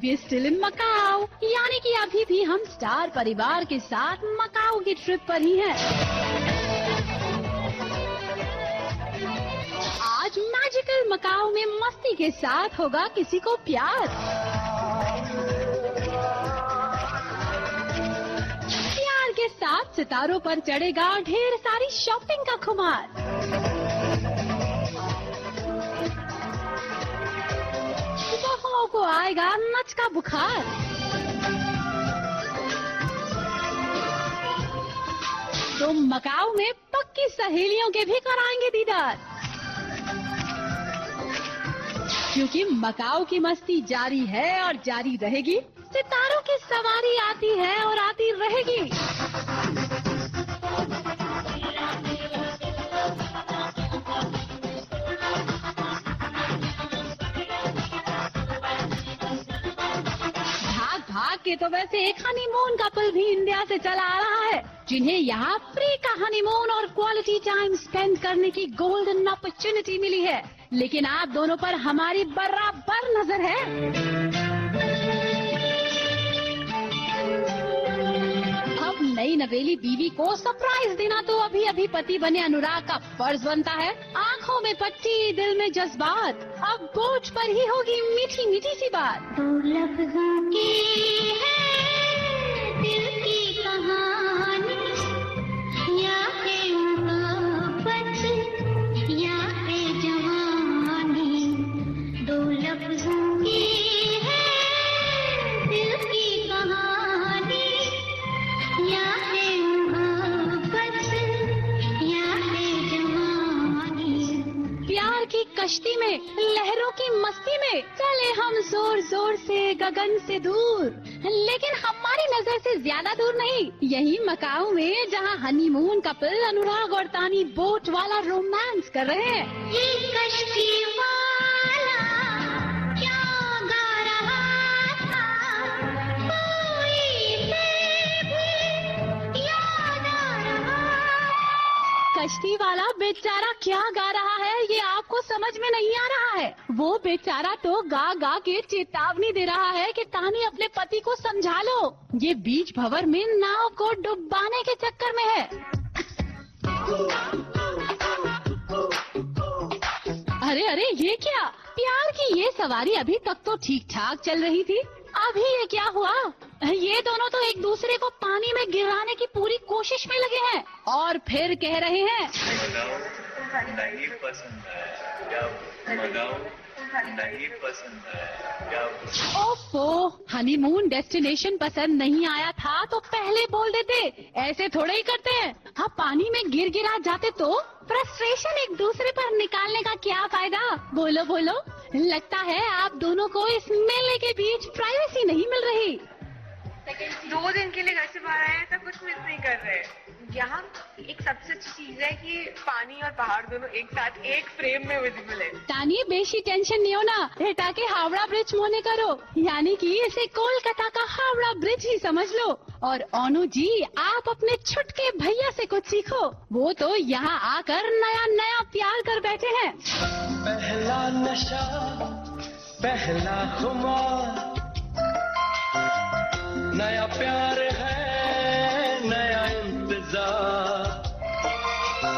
We still in Macau, यानी कि अभी भी हम स्टार परिवार के साथ मकाओ की ट्रिप पर ही हैं। आज मैजिकल मकाओ में मस्ती के साथ होगा किसी को प्यार। प्यार के साथ सितारों पर चढ़ेगा ढेर सारी शॉपिंग का खुमार। बहुओं को आएगा नच का बुखार। तो मकाओ में पक्की सहेलियों के भी कराएंगे दीदार, क्योंकि मकाओ की मस्ती जारी है और जारी रहेगी। सितारों की सवारी आती है और आती रहेगी। भाग के तो वैसे एक हनीमून कपल भी इंडिया से चला आ रहा है, जिन्हें यहाँ फ्री का हनीमून और क्वालिटी टाइम स्पेंड करने की गोल्डन अपॉर्चुनिटी मिली है। लेकिन आप दोनों पर हमारी बराबर नजर है। अब नई नवेली बीवी को सरप्राइज देना तो अभी अभी पति बने अनुराग का फर्ज बनता है। आंखों में पट्टी, दिल में जज्बात, अब बोझ पर ही होगी मीठी मीठी सी बात। दो लफ्जों की है दिल की कहानी, या है मोहब्बत या है जवानी। दो लफ्जों की है दिल की कहानी, या है मोहब्बत या है जवानी। प्यार की कश्ती में, लहरों की मस्ती में चले हम जोर जोर से गगन से दूर, लेकिन हमारी नजर से ज्यादा दूर नहीं, यही मकाओ में जहां हनीमून कपल अनुराग और तानी बोट वाला रोमांस कर रहे हैं। ये कश्ती वाला क्या गा रहा था, कोई भी याद आ रहा। कश्ती वाला बेचारा क्या गा रहा है ये आपको समझ में नहीं आ रहा है। वो बेचारा तो गा गा के चेतावनी दे रहा है कि तानी अपने पति को समझा लो, ये बीच भंवर में नाव को डुबाने के चक्कर में है। अरे अरे ये क्या, प्यार की ये सवारी अभी तक तो ठीक ठाक चल रही थी, अभी ये क्या हुआ? ये दोनों तो एक दूसरे को पानी में गिराने की पूरी कोशिश में लगे हैं और फिर कह रहे हैं नहीं पसंद है क्या मगाओ, नहीं पसंद है क्या। ओफो, हनीमून डेस्टिनेशन पसंद नहीं आया था तो पहले बोल देते, ऐसे थोड़े ही करते हैं। हाँ, पानी में गिर गिरा जाते तो फ्रस्ट्रेशन एक दूसरे पर निकालने का क्या फायदा। बोलो बोलो, लगता है आप दोनों को इस मेले के बीच प्राइवेसी नहीं मिल रही। 2 दिन के लिए घर से बाहर आए तो कुछ मिस नहीं कर रहे। यहाँ एक सबसे अच्छी चीज है कि पानी और पहाड़ दोनों एक साथ एक फ्रेम में विजिबल है। तानी बेशी टेंशन नहीं हो ना, हेटा के हावड़ा ब्रिज मोने करो, यानी कि इसे कोलकाता का हावड़ा ब्रिज ही समझ लो। और ओनू जी, आप अपने छुटके भैया से कुछ सीखो, वो तो यहाँ आकर नया नया प्यार कर बैठे हैं। पहला नशा पहला खुमार, नया प्यार है नया इंतजार,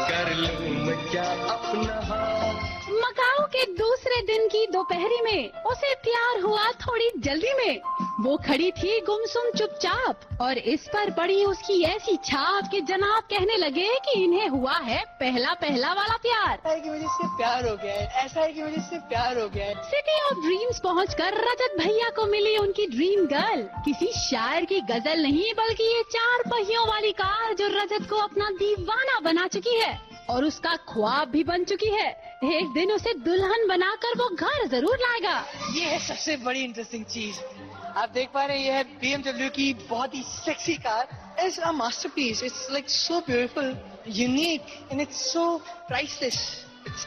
कर लूं मैं क्या अपना हाथ। मकाओ के दूसरे दिन की दोपहरी में उसे प्यार हुआ थोड़ी जल्दी में। वो खड़ी थी गुमसुम चुपचाप और इस पर पड़ी उसकी ऐसी छाप कि जनाब कहने लगे कि इन्हें हुआ है पहला पहला वाला प्यार। ऐसा है कि मुझे इससे प्यार हो गया है, ऐसा है कि मुझे इससे प्यार हो गया है। सिटी ऑफ ड्रीम्स पहुंचकर रजत भैया को मिली उनकी ड्रीम गर्ल, किसी शायर की गजल नहीं बल्कि ये 4 पहियों वाली कार जो रजत को अपना दीवाना बना चुकी है और उसका ख्वाब भी बन चुकी है। एक दिन उसे दुल्हन बनाकर वो घर जरूर लाएगा। ये है सबसे बड़ी इंटरेस्टिंग चीज, आप देख पा रहे हैं, ये है BMW की बहुत ही sexy car. It's a masterpiece, it's like so beautiful, unique and it's so priceless.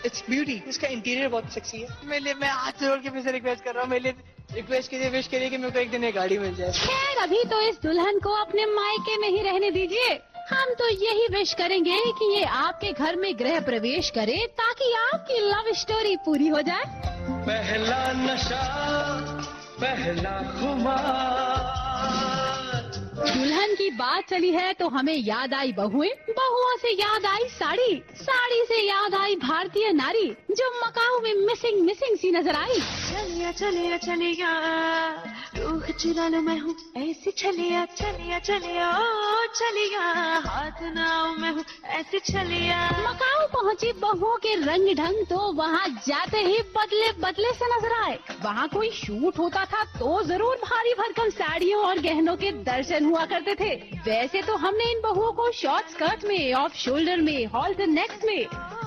It's beauty. इसका इंटीरियर बहुत सेक्सी है। मेरे लिए, मैं हाथ जोड़ के मुझे रिक्वेस्ट कर रहा हूँ, मेरे लिए रिक्वेस्ट कीजिए, विश करिए कि मेरे को एक दिन एक गाड़ी मिल जाए। खैर, अभी तो इस दुल्हन को अपने मायके में ही रहने दीजिए। हम तो यही विश करेंगे कि ये आपके घर में गृह प्रवेश करे ताकि आपकी लव स्टोरी पूरी हो जाए। पहला नशा पहला खुमार। दुल्हन की बात चली है तो हमें याद आई बहुएं, बहुओं से याद आई साड़ी, साड़ी से याद आई भारतीय नारी जो मकाऊ में मिसिंग सी नजर आई। चलिया चलिया चलिया रूह चुरा लो मैं हूँ ऐसी चलिया चलिया चलिया ओ चलिया हाथ नाव में हूँ ऐसी चलिया। मकाऊ पहुंची बहुओं के रंग ढंग तो वहाँ जाते ही बदले से नजर आए। वहाँ कोई शूट होता था तो जरूर भारी भरकम साड़ियों और गहनों के दर्शन हुआ करते थे। वैसे तो हमने इन बहुओं को शॉर्ट स्कर्ट में, ऑफ शोल्डर में, हॉल्टर नेक्स में,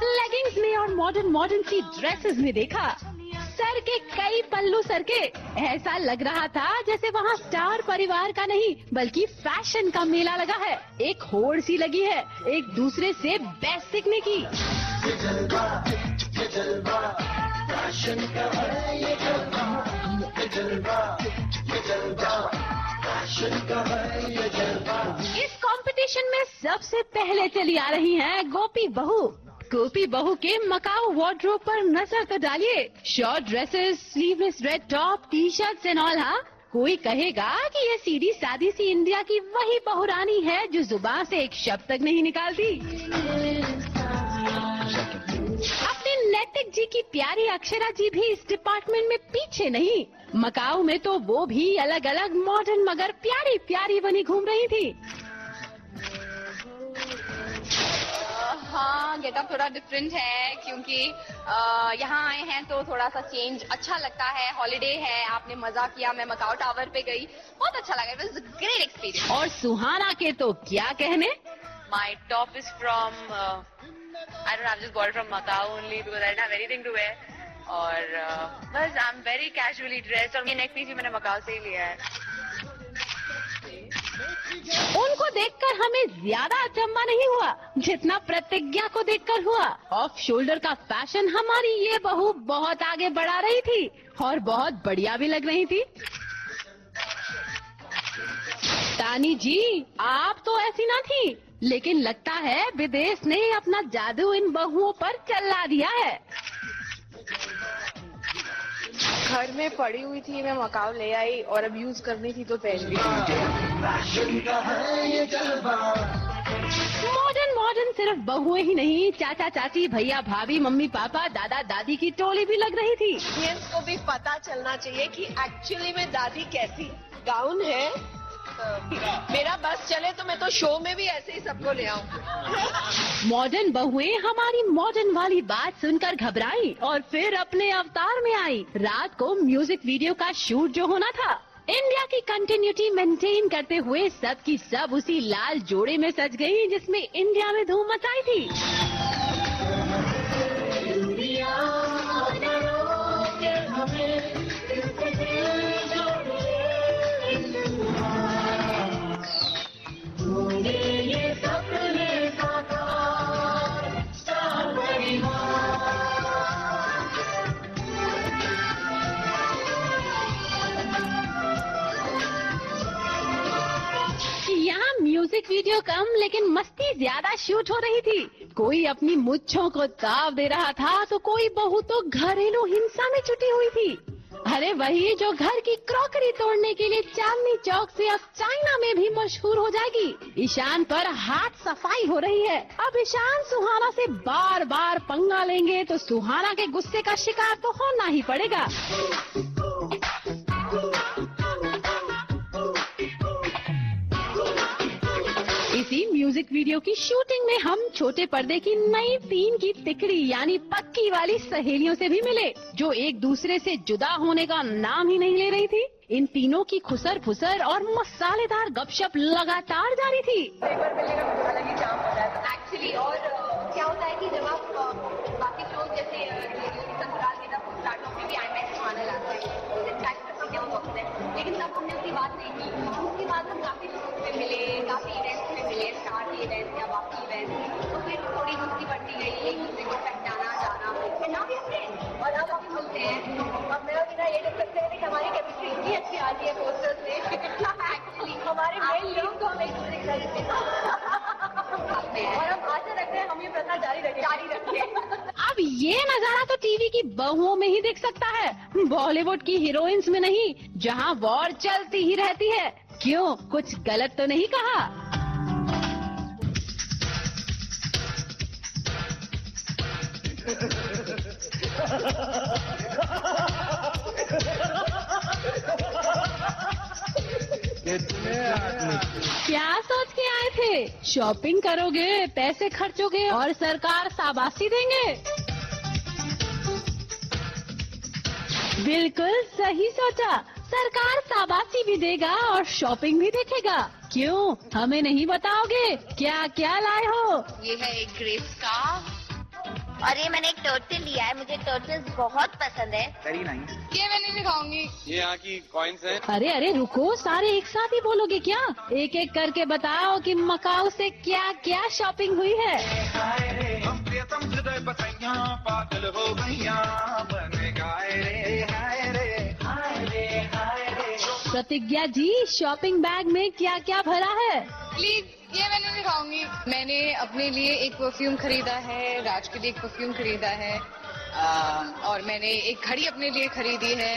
लेगिंग्स में और मॉडर्न सी ड्रेसेस में देखा। सर के कई पल्लू सर के, ऐसा लग रहा था जैसे वहाँ स्टार परिवार का नहीं बल्कि फैशन का मेला लगा है। एक होड़ सी लगी है एक दूसरे से बेस्ट सीखने की। इस कंपटीशन में सबसे पहले चली आ रही हैं गोपी बहू। गोपी बहू के मकाऊ वार्डरोब पर नजर तो डालिए। Short dresses, sleeveless red top, T shirts and all. हाँ, कोई कहेगा कि ये सीधी सादी सी इंडिया की वही बहुरानी है जो जुबान से एक शब्द तक नहीं निकालती। अपने नैतिक जी की प्यारी अक्षरा जी भी इस डिपार्टमेंट में पीछे नहीं। मकाऊ में तो वो भी अलग अलग मॉडर्न मगर प्यारी प्यारी बनी घूम रही थी। हाँ, गेटअप थोड़ा डिफरेंट है क्योंकि यहाँ आए हैं तो थोड़ा सा चेंज अच्छा लगता है। हॉलिडे है, आपने मजा किया। मैं मकाऊ टावर पे गई, बहुत अच्छा लगा। It was a great experience. और सुहाना के तो क्या कहने। My top is from I don't know, I've just bought it from Macau only because I didn't have anything to wear. और बस I'm very casually dressed और ये नेक पीस भी मैंने मकाऊ से ही लिया है। उनको देखकर हमें ज्यादा अचंभा नहीं हुआ जितना प्रतिज्ञा को देखकर हुआ। ऑफ शोल्डर का फैशन हमारी ये बहू बहुत आगे बढ़ा रही थी और बहुत बढ़िया भी लग रही थी। तानी जी, आप तो ऐसी ना थी, लेकिन लगता है विदेश ने अपना जादू इन बहुओं पर चला दिया है। घर में पड़ी हुई थी, मैं मकाऊ ले आई और अब यूज करनी थी तो पहन ली। मॉडर्न सिर्फ बहुएं ही नहीं, चाचा चाची, भैया भाभी, मम्मी पापा, दादा दादी की टोली भी लग रही थी। ऑडियंस को भी पता चलना चाहिए कि एक्चुअली में दादी कैसी। गाउन है, मेरा बस चले तो मैं तो शो में भी ऐसे ही सबको ले आऊँ। मॉडर्न बहुएं हमारी मॉडर्न वाली बात सुनकर घबराई और फिर अपने अवतार में आई। रात को म्यूजिक वीडियो का शूट जो होना था, इंडिया की कंटिन्यूटी मेंटेन करते हुए सब की सब उसी लाल जोड़े में सज गई जिसमें इंडिया में धूम मचाई थी। यहाँ म्यूजिक वीडियो कम लेकिन मस्ती ज्यादा शूट हो रही थी। कोई अपनी मुच्छों को ताव दे रहा था तो कोई बहू तो घरेलू हिंसा में जुटी हुई थी। अरे वही जो घर की क्रॉकरी तोड़ने के लिए चांदनी चौक से अब चाइना में भी मशहूर हो जाएगी। ईशान पर हाथ सफाई हो रही है। अब ईशान सुहाना से बार बार पंगा लेंगे तो सुहाना के गुस्से का शिकार तो होना ही पड़ेगा। इसी म्यूजिक वीडियो की शूटिंग में हम छोटे पर्दे की नई 3 की तिकड़ी यानी पक्की वाली सहेलियों से भी मिले जो एक दूसरे से जुदा होने का नाम ही नहीं ले रही थी। इन तीनों की खुसर फुसर और मसालेदार गपशप लगातार जारी थी। एक्चुअली और क्या होता है कि जब आप बाकी शो जैसे ससुराल के तब स्टार्ट होते भी IMAX आने लगते हैं, लेकिन तब हमने उसकी बात नहीं की। उसके बाद हम काफी शोज में मिले, काफी इवेंट्स में मिले, स्टार्ट इवेंट्स या बाकी इवेंट्स, तो फिर थोड़ी दोस्ती बढ़ती गई, एक दूसरे को पहचाना जाना, फिर ना भी और अब हम मिलते हैं। अब मेरा बिना ये देख सकते हैं कि हमारी केमिस्ट्री इतनी अच्छी आती है पोस्टर से। एक्चुअली हमारे मेन लोग को हम एक दूसरे के साथ और हम आशा रखते हैं हम ये प्रथा जारी रखें। अब ये नजारा तो टीवी की बहुओं में ही दिख सकता है, बॉलीवुड की हीरोइंस में नहीं, जहाँ वॉर चलती ही रहती है। क्यों, कुछ गलत तो नहीं कहा? क्या सोच के आए थे? शॉपिंग करोगे, पैसे खर्चोगे और सरकार शाबाशी देंगे? बिल्कुल सही सोचा, सरकार शाबाशी भी देगा और शॉपिंग भी देखेगा। क्यों, हमें नहीं बताओगे क्या क्या लाए हो? ये है एक ग्रेस का, और ये मैंने एक टर्टल लिया है, मुझे टर्टल्स बहुत पसंद है। Very nice. ये मैं नहीं दिखाऊंगी। ये यहाँ की कॉइन्स हैं। अरे अरे रुको, सारे एक साथ ही बोलोगे क्या? एक एक करके बताओ कि मकाऊ से क्या क्या शॉपिंग हुई है। हम प्रियतम हृदय बसैया पागल हो गैया बन गाए रे हाय रे हाय रे हाय रे। प्रतिज्ञा जी, शॉपिंग बैग में क्या क्या भरा है? प्लीज, ये मैं नहीं दिखाऊंगी। मैंने अपने लिए एक परफ्यूम खरीदा है, राज के लिए एक परफ्यूम खरीदा है, और मैंने एक घड़ी अपने लिए खरीदी है।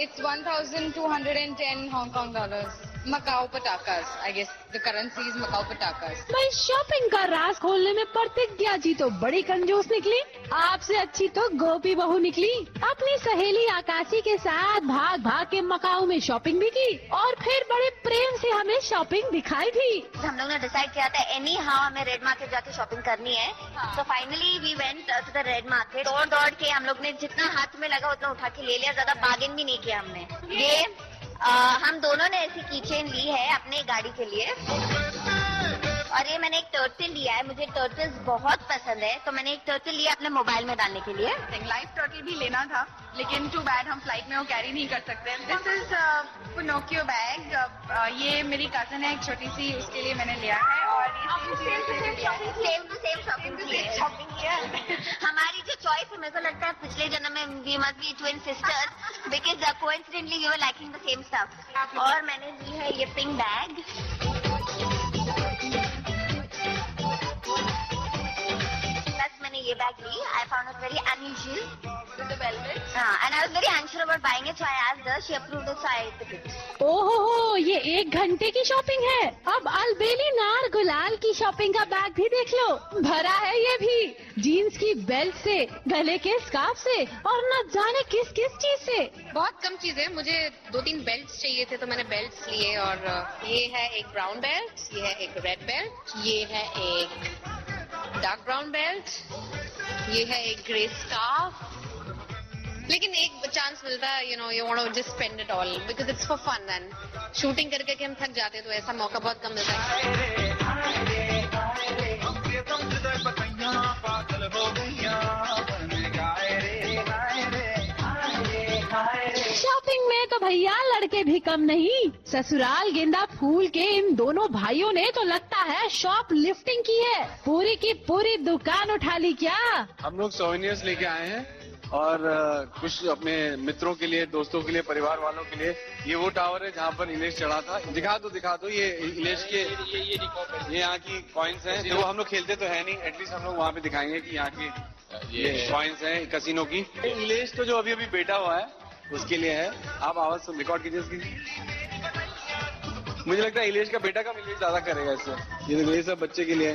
It's 1,210 Hong Kong dollars. Macau patakas. I guess the currency is Macau patakas. भाई, शॉपिंग का राज खोलने में प्रतिज्ञा जी तो बड़ी कंजूस निकली। आपसे अच्छी तो गोपी बहू निकली। अपनी सहेली आकाशी के साथ भाग भाग के मकाऊ में शॉपिंग भी की और फिर बड़े प्रेम से हमें शॉपिंग दिखाई भी। हम लोग ने डिसाइड किया था एनी हाउ हमें रेड मार्केट जाके शॉपिंग करनी है। तो finally we went to the red market. दौड़ दौड़ के हम लोग ने जितना हाथ में लगा उतना उठा के ले लिया, ज्यादा बार्गेन भी नहीं किया हमने। ये हम दोनों ने ऐसी कीचेन ली है अपने गाड़ी के लिए, और ये मैंने एक टर्टल लिया है, मुझे टर्टल्स बहुत पसंद है, तो मैंने एक टर्टल लिया अपने मोबाइल में डालने के लिए। लाइव टर्टल भी लेना था, लेकिन टू बैड हम फ्लाइट में वो कैरी नहीं कर सकते। This is Pinocchio bag. ये मेरी कजन है एक छोटी सी, उसके लिए मैंने लिया है, और सेम टू सेम शॉपिंग किया। हमारी जो चॉइस है, मेरे को लगता है पिछले जन्म में we must be twin sisters, because coincidentally we were liking the same stuff. और मैंने ली है ये पिंक बैग। ये बैग ली। I found it very unusual with the velvet. And I was very anxious about buying it, so I asked her. She approved it, so I took it. ओहो हो, ये 1 घंटे की शॉपिंग है। अब अलबेली नार गुलाल की शॉपिंग का बैग भी देख लो, भरा है ये भी। जीन्स की बेल्ट से, गले के स्कार्फ से और न जाने किस किस चीज से। बहुत कम चीजें, मुझे 2-3 बेल्ट्स चाहिए थे, तो मैंने बेल्ट्स लिए। और ये है एक ब्राउन बेल्ट, ये है एक रेड बेल्ट, ये है एक डार्क ब्राउन बेल्ट, ये है एक ग्रे स्कार्फ। लेकिन एक चांस मिलता है, you know, you want to just spend it all because it's for fun. And shooting करके हम थक जाते हैं, तो ऐसा मौका बहुत कम मिलता है। हम प्रियतम हृदय बसैया पागल हो गैया बन गाए रे हाय रे हाय रे हाय रे। शॉपिंग में तो भैया लड़के भी कम नहीं। ससुराल गेंदा फूल के इन दोनों भाइयों ने तो लगता है शॉप लिफ्टिंग की है, पूरी की पूरी दुकान उठा ली क्या? हम लोग सोवेनियर्स लेके आए हैं और कुछ अपने मित्रों के लिए, दोस्तों के लिए, परिवार वालों के लिए। ये वो टावर है जहाँ पर इलेश चढ़ा था। दिखा दो, ये इलेश के ये यहाँ की कॉइन्स हैं। जो हम लोग खेलते तो है नहीं, एटलीस्ट हम लोग वहाँ पे दिखाएंगे कि यहाँ की ये कॉइन्स हैं कसिनो की। इलेश तो जो अभी अभी बेटा हुआ है उसके लिए है। आप आवाज सुन, रिकॉर्ड कीजिए उसकी। मुझे लगता है इलेश का बेटा का इलेश ज्यादा करेगा इससे। ये देखो, ये सब बच्चे के लिए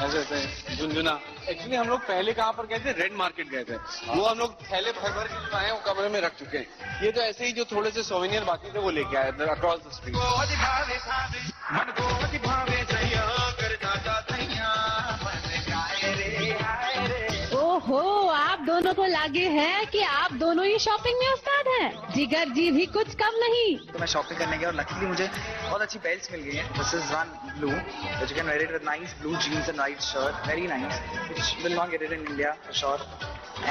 ऐसे ऐसे झुनझुना। एक्चुअली हम लोग पहले कहाँ पर गए थे? रेड मार्केट गए थे। वो हम लोग थैले भर भर के जो आए वो कमरे में रख चुके हैं। ये तो ऐसे ही जो थोड़े से सोवेनियर बाकी थे वो लेके आए अक्रॉस द स्ट्रीट। मन को दिखावे सैया कर दादा सैया बन गाए रे हाय रे। ओहो, आप दोनों को लागे है कि आप दोनों ही शॉपिंग में उस्ताद हैं। जिगर जी भी कुछ कम नहीं। तो मैं शॉपिंग करने गया और लकीली मुझे बहुत अच्छी बेल्ट्स मिल गई हैं। This is one blue, which you can wear it with nice blue jeans and white shirt, very nice, which will not get it in India for sure,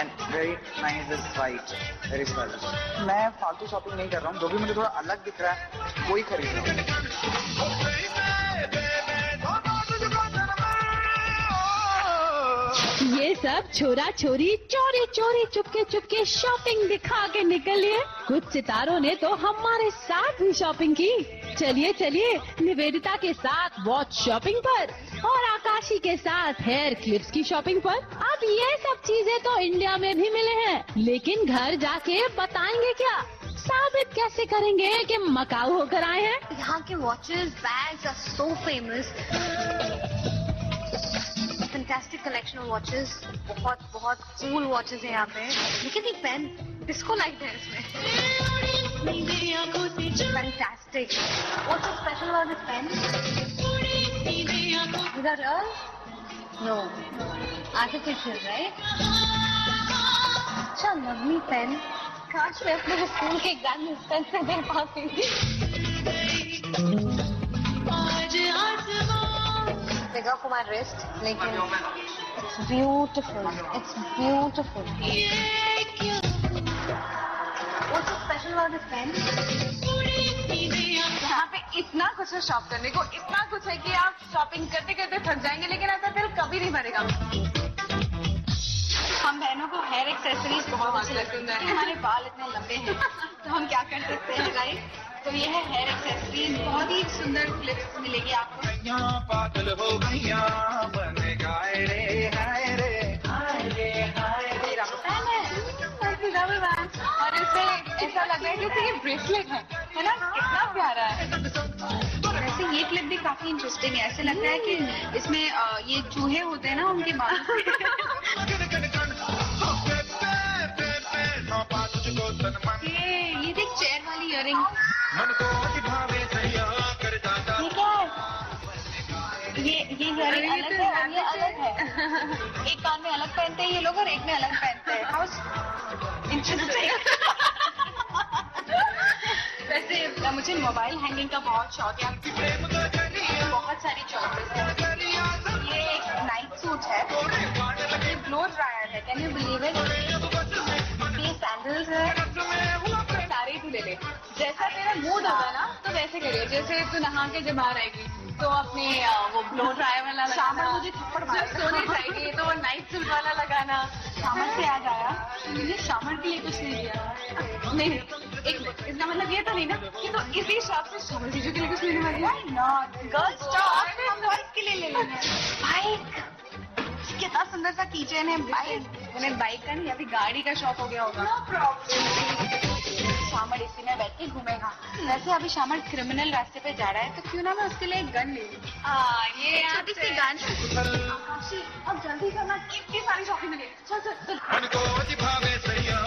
and very nice is white, very stylish. मैं फालतू shopping नहीं कर रहा हूँ, जो भी मुझे थोड़ा अलग दिख रहा है वही खरीद रहा हूँ। ये सब छोरा छोरी चोरी चोरी चुपके चुपके शॉपिंग दिखा के निकलिए। कुछ सितारों ने तो हमारे साथ भी शॉपिंग की। चलिए चलिए निवेदिता के साथ वॉच शॉपिंग पर और आकाशी के साथ हेयर क्लिप्स की शॉपिंग पर। अब ये सब चीजें तो इंडिया में भी मिले हैं, लेकिन घर जाके बताएंगे क्या, साबित कैसे करेंगे कि मकाऊ होकर आए हैं। यहाँ के watches bags are so famous. Fantastic collection of watches, बहुत बहुत कूल वॉचेस है यहाँ पे। लेकिन ये पेन डिस्को लाइट है इसमें। Fantastic. What's so special about this pen? Is that real? No. Artificial, right? अच्छा, lovely pen. काश मैं अपने स्कूल के एग्जाम में इस पेन से दे पाती थी। They go for my wrist, लेकिन it's beautiful. It's beautiful. What's so special about this pen? यहाँ पे इतना कुछ है शॉप करने को, इतना कुछ है कि आप शॉपिंग करते करते थक जाएंगे, लेकिन आपका दिल कभी नहीं भरेगा। हम बहनों को हेयर एक्सेसरीज बहुत अच्छी लगती है। हमारे बाल इतने लंबे हैं तो हम क्या कर सकते हैं, राइट? तो ये है हेयर एक्सेसरीज, बहुत ही सुंदर क्लिप्स मिलेगी आपको। यहाँ पागल हो गैया बन गाए रे हाय रे हाय रे हाय रे। और इसमें ऐसा लग रहा है जैसे ये ब्रेसलेट है ना? कितना प्यारा है। वैसे ये क्लिप भी काफी इंटरेस्टिंग है। ऐसे लगता है कि इसमें ये चूहे होते हैं ना, उनके बाल। ये देख चेयर वाली इयरिंग। मन को भावे सैया कर दादा। ये क्या है? ये इयरिंग अलग है और ये अलग है। एक कान में अलग पहनते हैं ये लोग और एक में अलग पहनते हैं। How interesting. वैसे मुझे मोबाइल हैंगिंग का बहुत शौक है। बहुत सारी चॉइसेस है। ये एक नाइट सूट है, ये ब्लो ड्रायर है, कैन यू बिलीव इट? ये सैंडल्स है, सारे तू ले ले। जैसा तेरा मूड होगा ना तो वैसे करिए। जैसे तू नहा के जब आ रहेगी तो अपने वो ब्लो ड्रायर वाला लगाना, मुझे थप्पड़ मारेगा। सोने जाएगी तो वो नाइट सूट वाला लगाना। शामर से याद आया, मुझे शामर के लिए कुछ नहीं दिया। नहीं, एक इसका मतलब ये तो नहीं ना कि तो इसी शॉप से शामर चीजों के लिए कुछ लेने वाली है। नॉट गर्ल्स स्टॉप, हम बॉयज के लिए ले लेंगे। बाइक, कितना सुंदर सा कीचेन है। बाइक, उन्हें बाइक का नहीं, अभी गाड़ी का शौक हो गया होगा। No problem. शामर इसी में बैठ के घूमेगा। वैसे अभी शामर क्रिमिनल रास्ते पे जा रहा है, तो क्यों ना मैं उसके लिए एक गन ले लूं। ये छोटी सी गन। अब जल्दी करना, कितनी सारी शॉपिंग मिलेगी। चल चल चल। मन को भावे सैया